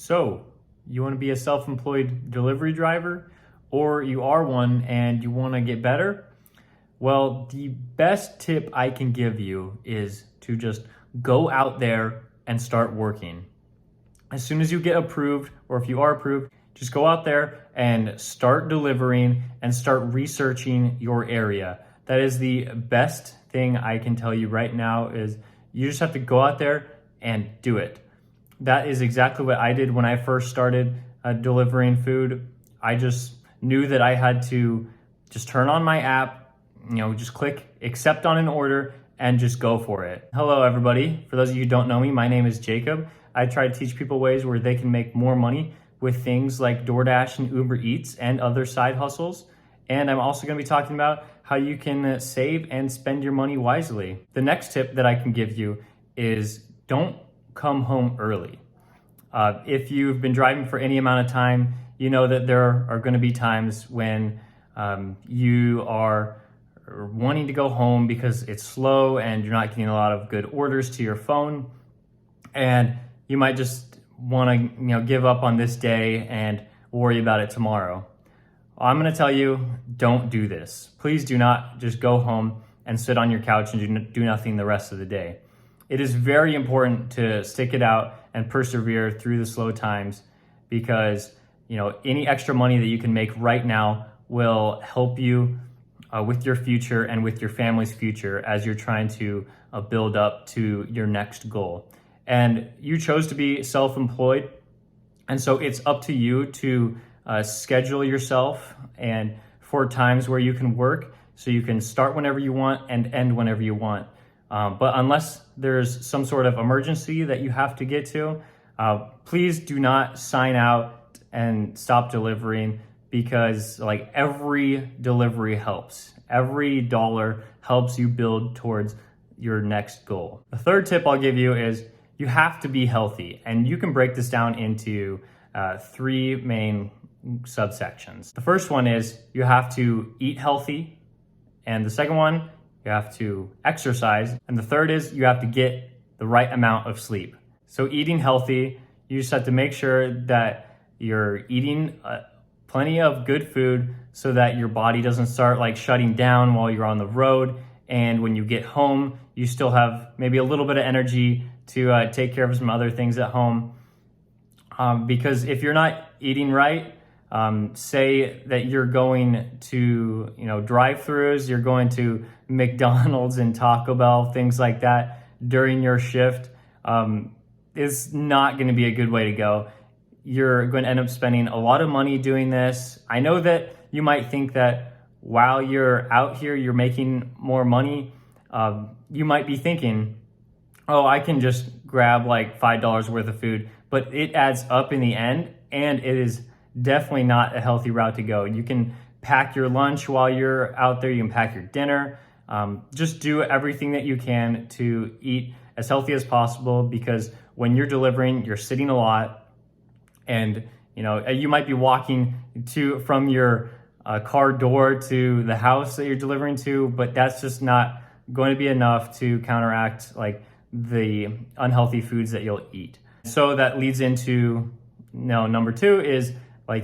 So, you want to be a self-employed delivery driver, or you are one and you want to get better? Well, the best tip I can give you is to just go out there and start working. As soon as you get approved, or if you are approved, just go out there and start delivering and start researching your area. That is the best thing I can tell you right now. Is you just have to go out there and do it. That is exactly what I did when I first started delivering food. I just knew that I had to just turn on my app, just click accept on an order and just go for it. Hello, everybody. For those of you who don't know me, my name is Jacob. I try to teach people ways where they can make more money with things like DoorDash and Uber Eats and other side hustles. And I'm also going to be talking about how you can save and spend your money wisely. The next tip that I can give you is don't come home early. If you've been driving for any amount of time, you know that there are going to be times when you are wanting to go home because it's slow and you're not getting a lot of good orders to your phone, and you might just want to give up on this day and worry about it tomorrow. I'm going to tell you, don't do this. Please do not just go home and sit on your couch and do nothing the rest of the day. It is very important to stick it out and persevere through the slow times, because any extra money that you can make right now will help you with your future and with your family's future as you're trying to build up to your next goal. And you chose to be self-employed, and so it's up to you to schedule yourself and for times where you can work, so you can start whenever you want and end whenever you want. But unless there's some sort of emergency that you have to get to, please do not sign out and stop delivering, because every delivery helps. Every dollar helps you build towards your next goal. The third tip I'll give you is you have to be healthy, and you can break this down into three main subsections. The first one is you have to eat healthy, and the second one, you have to exercise, and the third is you have to get the right amount of sleep. So eating healthy, you just have to make sure that you're eating plenty of good food so that your body doesn't start shutting down while you're on the road, and when you get home, you still have maybe a little bit of energy to take care of some other things at home. Because if you're not eating right, say that you're going to, drive-thrus, you're going to McDonald's and Taco Bell, things like that during your shift, is not going to be a good way to go. You're going to end up spending a lot of money doing this. I know that you might think that while you're out here, you're making more money. You might be thinking, oh, I can just grab $5 worth of food, but it adds up in the end, and it is definitely not a healthy route to go. You can pack your lunch while you're out there. You can pack your dinner. Just do everything that you can to eat as healthy as possible, because when you're delivering, you're sitting a lot, and you might be walking from your car door to the house that you're delivering to, but that's just not going to be enough to counteract the unhealthy foods that you'll eat. So that leads into number two is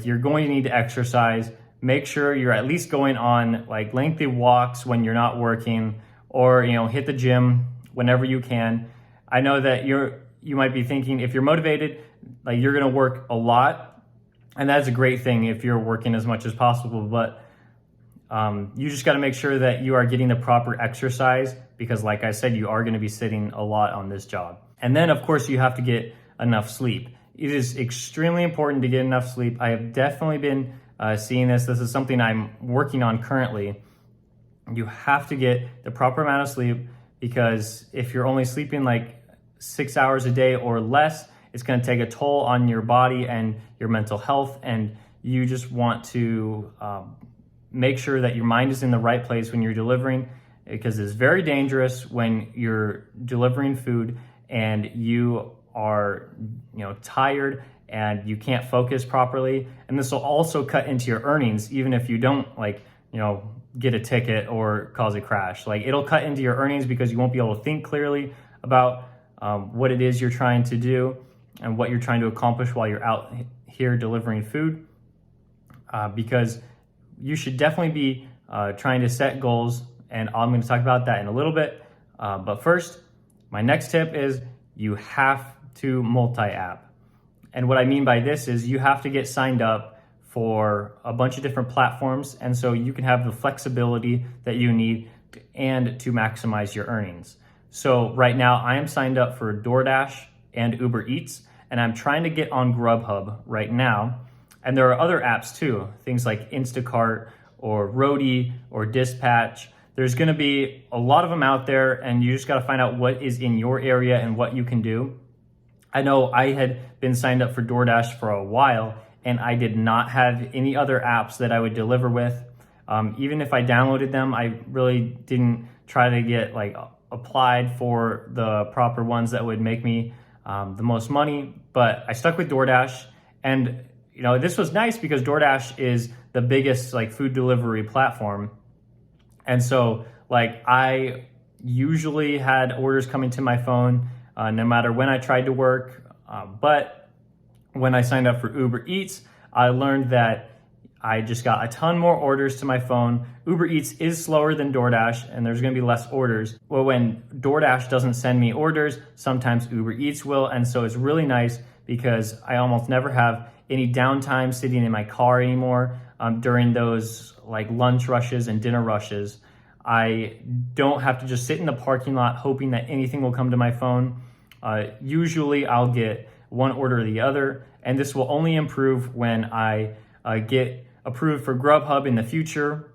you're going to need to exercise. Make sure you're at least going on lengthy walks when you're not working, or hit the gym whenever you can. I know that you might be thinking, if you're motivated, you're going to work a lot, and that's a great thing if you're working as much as possible, but you just got to make sure that you are getting the proper exercise, because like I said, you are going to be sitting a lot on this job. And then of course you have to get enough sleep. It is extremely important to get enough sleep. I have definitely been seeing this. This is something I'm working on currently. You have to get the proper amount of sleep, because if you're only sleeping 6 hours a day or less, it's going to take a toll on your body and your mental health. And you just want to make sure that your mind is in the right place when you're delivering, because it's very dangerous when you're delivering food and you are tired and you can't focus properly. And this will also cut into your earnings, even if you don't get a ticket or cause a crash. It'll cut into your earnings, because you won't be able to think clearly about what it is you're trying to do. and what you're trying to accomplish while you're out here delivering food, because you should definitely be trying to set goals, and I'm going to talk about that in a little bit. But first, my next tip is you have to multi-app. And what I mean by this is you have to get signed up for a bunch of different platforms, and so you can have the flexibility that you need and to maximize your earnings. So right now I am signed up for DoorDash and Uber Eats, and I'm trying to get on Grubhub right now. And there are other apps too, things like Instacart or Roadie or Dispatch. There's gonna be a lot of them out there, and you just gotta find out what is in your area and what you can do. I know I had been signed up for DoorDash for a while, and I did not have any other apps that I would deliver with. Even if I downloaded them, I really didn't try to get applied for the proper ones that would make me the most money. But I stuck with DoorDash, and this was nice because DoorDash is the biggest food delivery platform. And so I usually had orders coming to my phone no matter when I tried to work. But when I signed up for Uber Eats, I learned that I just got a ton more orders to my phone. Uber Eats is slower than DoorDash, and there's gonna be less orders. Well, when DoorDash doesn't send me orders, sometimes Uber Eats will. And so it's really nice because I almost never have any downtime sitting in my car anymore during those lunch rushes and dinner rushes. I don't have to just sit in the parking lot hoping that anything will come to my phone. Usually I'll get one order or the other, and this will only improve when I get approved for Grubhub in the future.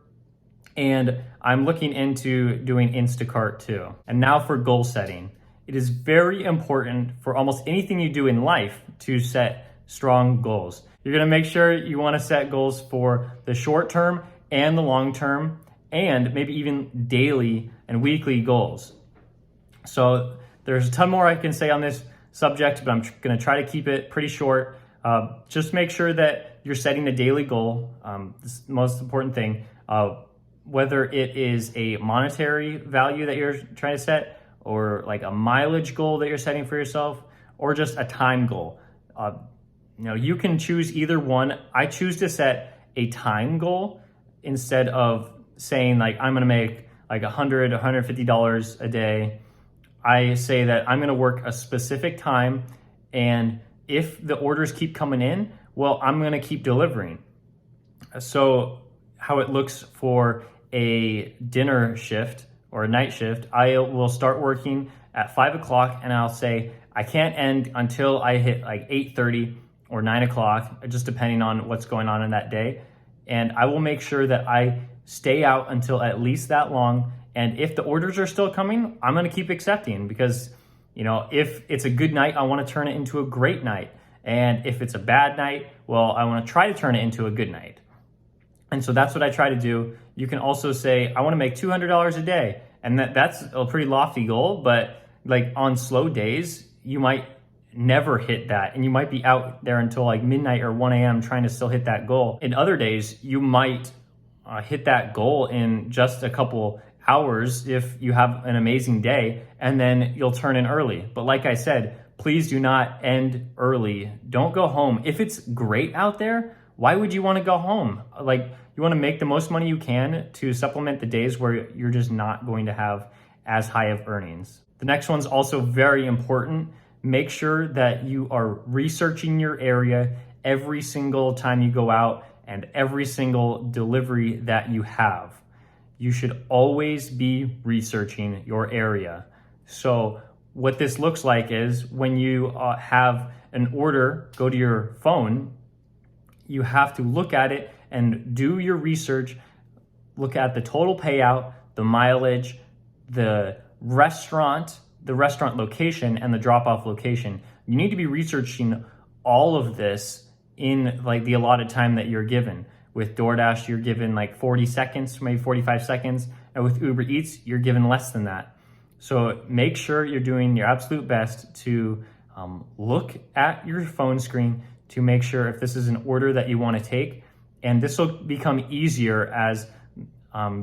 And I'm looking into doing Instacart too. And now for goal setting. It is very important for almost anything you do in life to set strong goals. You're gonna make sure you wanna set goals for the short term and the long term, and maybe even daily and weekly goals. So there's a ton more I can say on this subject, but I'm gonna try to keep it pretty short. Just make sure that you're setting a daily goal. This is the most important thing. Whether it is a monetary value that you're trying to set, or a mileage goal that you're setting for yourself, or just a time goal. You can choose either one. I choose to set a time goal instead of saying I'm gonna make $100, $150 a day. I say that I'm gonna work a specific time, and if the orders keep coming in, well, I'm gonna keep delivering. So how it looks for a dinner shift or a night shift, I will start working at 5 o'clock, and I'll say I can't end until I hit 8:30 or 9 o'clock, just depending on what's going on in that day. And I will make sure that I stay out until at least that long. And if the orders are still coming, I'm gonna keep accepting, because if it's a good night, I wanna turn it into a great night. And if it's a bad night, well, I wanna try to turn it into a good night. And so that's what I try to do. You can also say, I wanna make $200 a day. And that's a pretty lofty goal, but on slow days, you might never hit that. And you might be out there until midnight or 1 a.m. trying to still hit that goal. In other days, you might hit that goal in just a couple hours if you have an amazing day, and then you'll turn in early. But like I said, please do not end early. Don't go home. If it's great out there, why would you want to go home? You want to make the most money you can to supplement the days where you're just not going to have as high of earnings. The next one's also very important. Make sure that you are researching your area every single time you go out and every single delivery that you have. You should always be researching your area. So what this looks like is when you have an order go to your phone, you have to look at it and do your research, look at the total payout, the mileage, the restaurant location, and the drop-off location. You need to be researching all of this in the allotted time that you're given. With DoorDash, you're given 40 seconds, maybe 45 seconds. And with Uber Eats, you're given less than that. So make sure you're doing your absolute best to look at your phone screen to make sure if this is an order that you want to take. And this will become easier as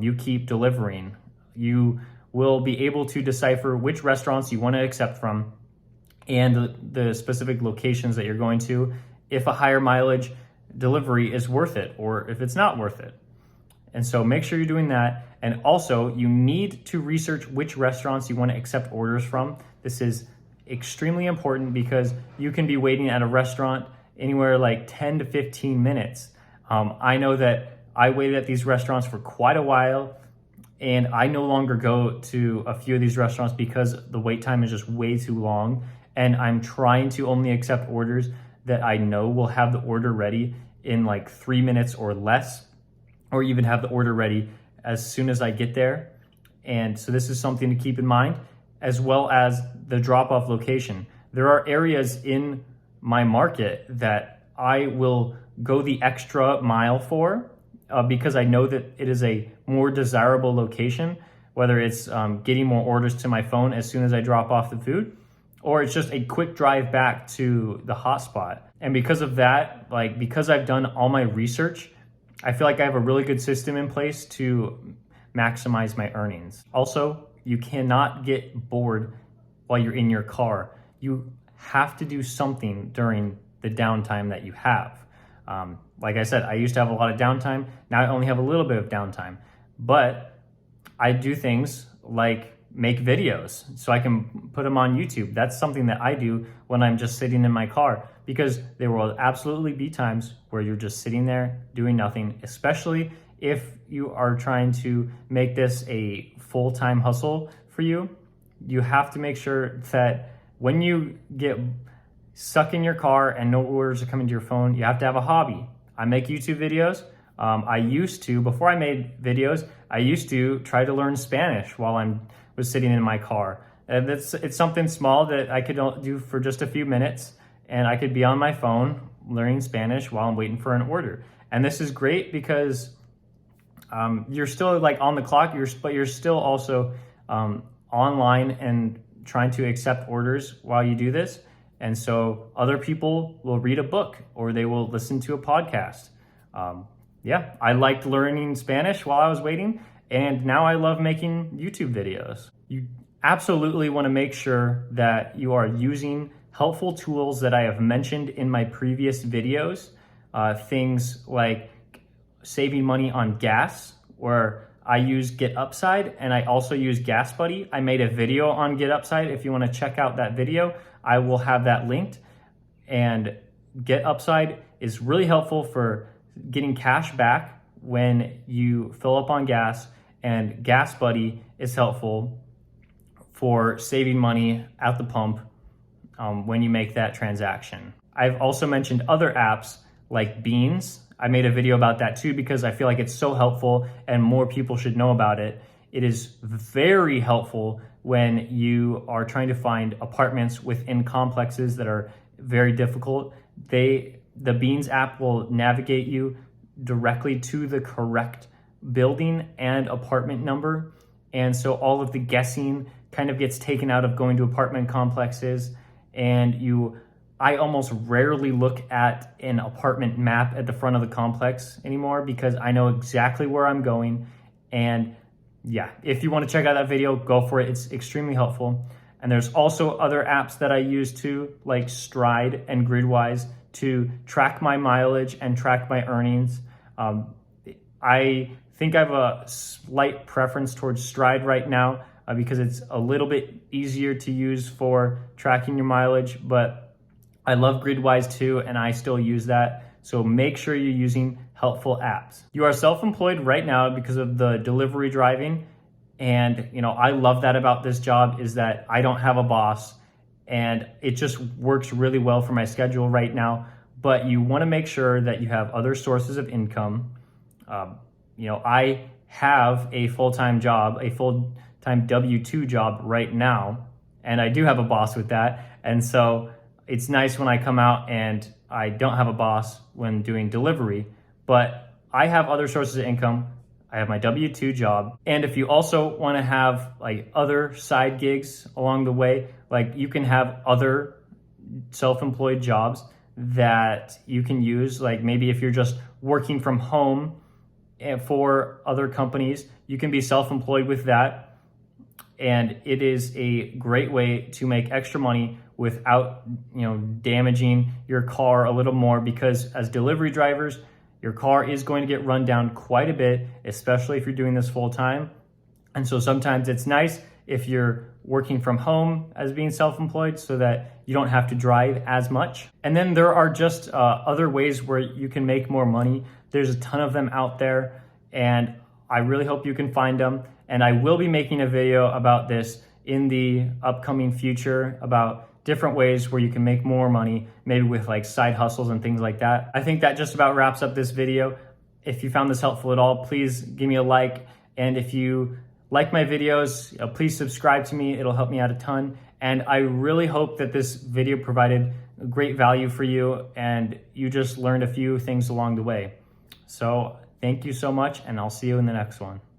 you keep delivering. You will be able to decipher which restaurants you want to accept from. and the specific locations that you're going to, if a higher mileage delivery is worth it or if it's not worth it. And so make sure you're doing that. And also, you need to research which restaurants you want to accept orders from. This is extremely important because you can be waiting at a restaurant anywhere like 10 to 15 minutes. I know that I waited at these restaurants for quite a while, and I no longer go to a few of these restaurants because the wait time is just way too long. And I'm trying to only accept orders that I know will have the order ready in like 3 minutes or less, or even have the order ready as soon as I get there. And so this is something to keep in mind, as well as the drop-off location. There are areas in my market that I will go the extra mile for because I know that it is a more desirable location, whether it's getting more orders to my phone as soon as I drop off the food, or it's just a quick drive back to the hotspot. And because of that, because I've done all my research, I feel like I have a really good system in place to maximize my earnings. Also, you cannot get bored while you're in your car. You have to do something during the downtime that you have. Like I said, I used to have a lot of downtime. Now I only have a little bit of downtime, but I do things like make videos so I can put them on YouTube. That's something that I do when I'm just sitting in my car, because there will absolutely be times where you're just sitting there doing nothing, especially if you are trying to make this a full-time hustle for you. You have to make sure that when you get stuck in your car and no orders are coming to your phone, you have to have a hobby. I make YouTube videos. Before I made videos, I used to try to learn Spanish while I was sitting in my car. And it's something small that I could do for just a few minutes, and I could be on my phone learning Spanish while I'm waiting for an order. And this is great because you're still like on the clock, but you're still also online and trying to accept orders while you do this. And so other people will read a book or they will listen to a podcast. I liked learning Spanish while I was waiting, and now I love making YouTube videos. You absolutely want to make sure that you are using helpful tools that I have mentioned in my previous videos. Things like saving money on gas, where I use Get Upside, and I also use Gas Buddy. I made a video on Get Upside. If you want to check out that video, I will have that linked. And Get Upside is really helpful for getting cash back when you fill up on gas, and Gas Buddy is helpful for saving money at the pump when you make that transaction. I've also mentioned other apps like Beans. I made a video about that too because I feel like it's so helpful and more people should know about it. It is very helpful when you are trying to find apartments within complexes that are very difficult. The Beans app will navigate you directly to the correct building and apartment number. And so all of the guessing kind of gets taken out of going to apartment complexes. And I almost rarely look at an apartment map at the front of the complex anymore because I know exactly where I'm going. And yeah, if you want to check out that video, go for it. It's extremely helpful. And there's also other apps that I use too, like Stride and Gridwise, to track my mileage and track my earnings. I think I have a slight preference towards Stride right now because it's a little bit easier to use for tracking your mileage, but I love Gridwise too, and I still use that. So make sure you're using helpful apps. You are self-employed right now because of the delivery driving. And I love that about this job is that I don't have a boss, and it just works really well for my schedule right now. But you want to make sure that you have other sources of income. I have a full-time job, a full-time W-2 job right now, and I do have a boss with that. And so it's nice when I come out and I don't have a boss when doing delivery, but I have other sources of income. I have my W-2 job. And if you also want to have like other side gigs along the way, like you can have other self-employed jobs that you can use. Like maybe if you're just working from home for other companies, you can be self-employed with that. and it is a great way to make extra money without, damaging your car a little more, because as delivery drivers, your car is going to get run down quite a bit, especially if you're doing this full time. And so sometimes it's nice if you're working from home as being self-employed so that you don't have to drive as much. And then there are just other ways where you can make more money. There's a ton of them out there, and I really hope you can find them. And I will be making a video about this in the upcoming future, about different ways where you can make more money, maybe with like side hustles and things like that. I think that just about wraps up this video. If you found this helpful at all, please give me a like. And if you like my videos, please subscribe to me. It'll help me out a ton. And I really hope that this video provided great value for you and you just learned a few things along the way. So thank you so much, and I'll see you in the next one.